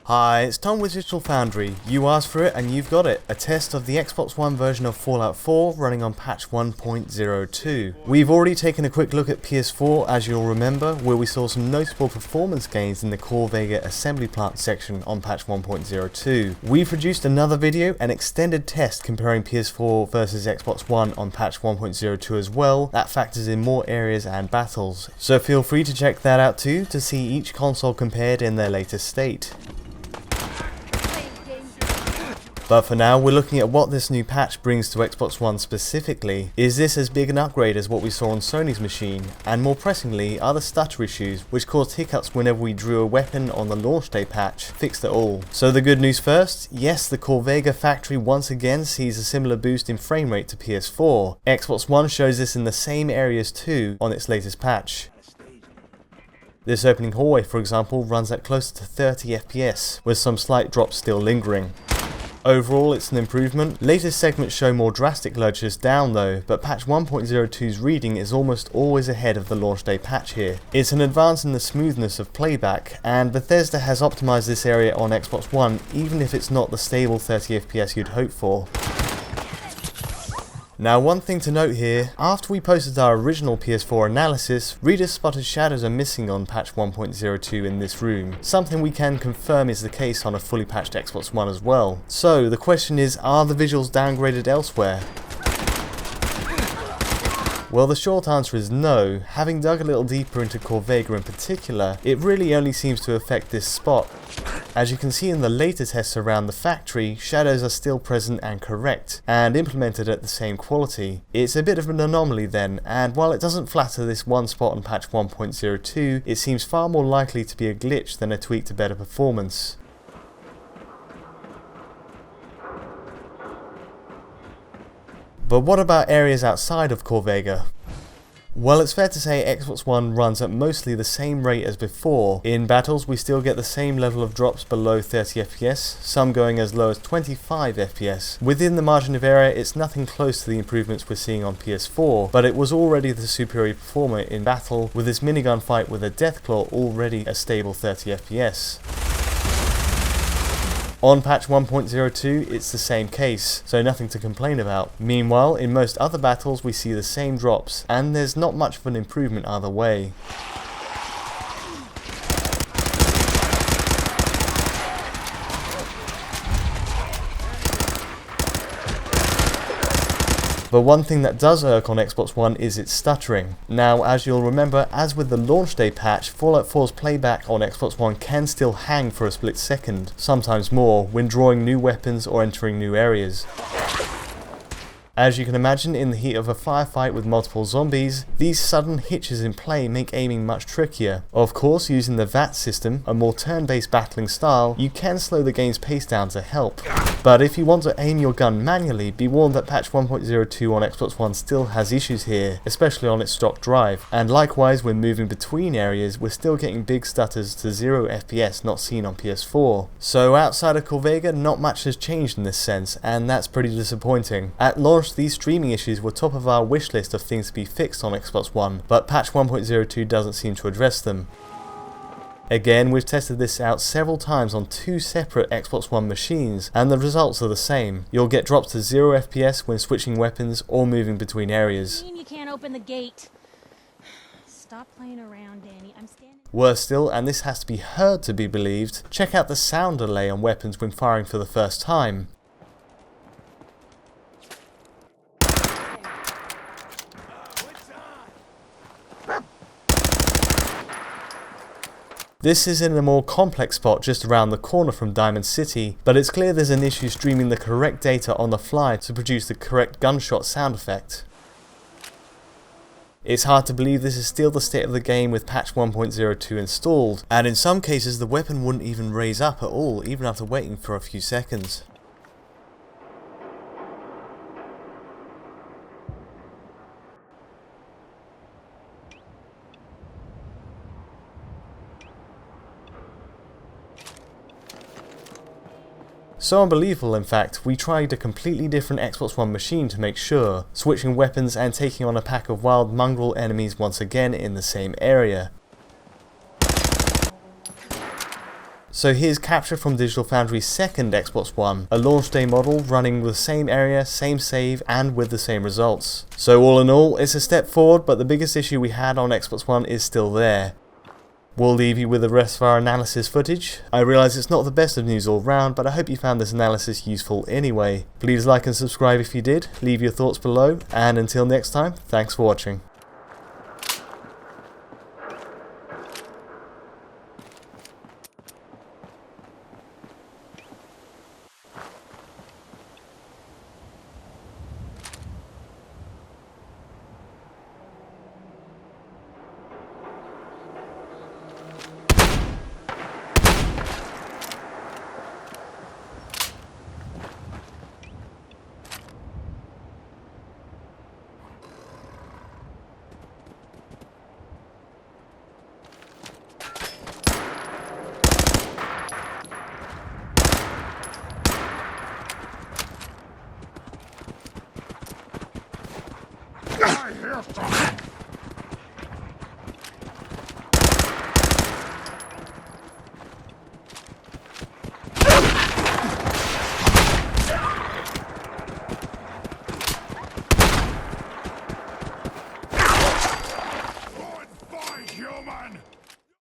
Hi, it's Tom with Digital Foundry. You asked for it and you've got it. A test of the Xbox One version of Fallout 4 running on patch 1.02. We've already taken a quick look at PS4, as you'll remember, where we saw some notable performance gains in the Corvega assembly plant section on patch 1.02. We've produced another video, an extended test comparing PS4 versus Xbox One on patch 1.02 as well, that factors in more areas and battles. So feel free to check that out too to see each console compared in their latest state. But for now, we're looking at what this new patch brings to Xbox One specifically. Is this as big an upgrade as what we saw on Sony's machine? And more pressingly, are the stutter issues, which caused hiccups whenever we drew a weapon on the launch day patch, fixed at all? So the good news first, yes, the Corvega factory once again sees a similar boost in frame rate to PS4. Xbox One shows this in the same areas too on its latest patch. This opening hallway, for example, runs at closer to 30 FPS, with some slight drops still lingering. Overall, it's an improvement. Latest segments show more drastic lurches down though, but patch 1.02's reading is almost always ahead of the launch day patch here. It's an advance in the smoothness of playback, and Bethesda has optimized this area on Xbox One, even if it's not the stable 30 FPS you'd hope for. Now, one thing to note here, after we posted our original PS4 analysis, readers spotted shadows are missing on patch 1.02 in this room, something we can confirm is the case on a fully patched Xbox One as well. So the question is, are the visuals downgraded elsewhere? Well, the short answer is no. Having dug a little deeper into Corvega in particular, it really only seems to affect this spot. As you can see in the later tests around the factory, shadows are still present and correct, and implemented at the same quality. It's a bit of an anomaly then, and while it doesn't flatter this one spot on patch 1.02, it seems far more likely to be a glitch than a tweak to better performance. But what about areas outside of Corvega? Well, it's fair to say Xbox One runs at mostly the same rate as before. In battles, we still get the same level of drops below 30 FPS, some going as low as 25 FPS. Within the margin of error, it's nothing close to the improvements we're seeing on PS4, but it was already the superior performer in battle, with this minigun fight with a Deathclaw already a stable 30 FPS. On patch 1.02, it's the same case, so nothing to complain about. Meanwhile, in most other battles we see the same drops, and there's not much of an improvement either way. But one thing that does irk on Xbox One is its stuttering. Now, as you'll remember, as with the launch day patch, Fallout 4's playback on Xbox One can still hang for a split second, sometimes more, when drawing new weapons or entering new areas. As you can imagine, in the heat of a firefight with multiple zombies, these sudden hitches in play make aiming much trickier. Of course, using the VAT system, a more turn-based battling style, you can slow the game's pace down to help. But if you want to aim your gun manually, be warned that patch 1.02 on Xbox One still has issues here, especially on its stock drive. And likewise, when moving between areas, we're still getting big stutters to 0 FPS not seen on PS4. So outside of Corvega, not much has changed in this sense, and that's pretty disappointing. At launch, these streaming issues were top of our wish list of things to be fixed on Xbox One, but patch 1.02 doesn't seem to address them. Again, we've tested this out several times on two separate Xbox One machines, and the results are the same. You'll get drops to 0 FPS when switching weapons or moving between areas. You can't open the gate. Stop playing around, Danny. I'm standing. Worse still, and this has to be heard to be believed, check out the sound delay on weapons when firing for the first time. This is in a more complex spot just around the corner from Diamond City, but it's clear there's an issue streaming the correct data on the fly to produce the correct gunshot sound effect. It's hard to believe this is still the state of the game with patch 1.02 installed, and in some cases the weapon wouldn't even raise up at all, even after waiting for a few seconds. So unbelievable, in fact, we tried a completely different Xbox One machine to make sure, switching weapons and taking on a pack of wild mongrel enemies once again in the same area. So here's capture from Digital Foundry's second Xbox One, a launch day model running with the same area, same save, and with the same results. So all in all, it's a step forward, but the biggest issue we had on Xbox One is still there. We'll leave you with the rest of our analysis footage. I realise it's not the best of news all round, but I hope you found this analysis useful anyway. Please like and subscribe if you did, leave your thoughts below, and until next time, thanks for watching. I have to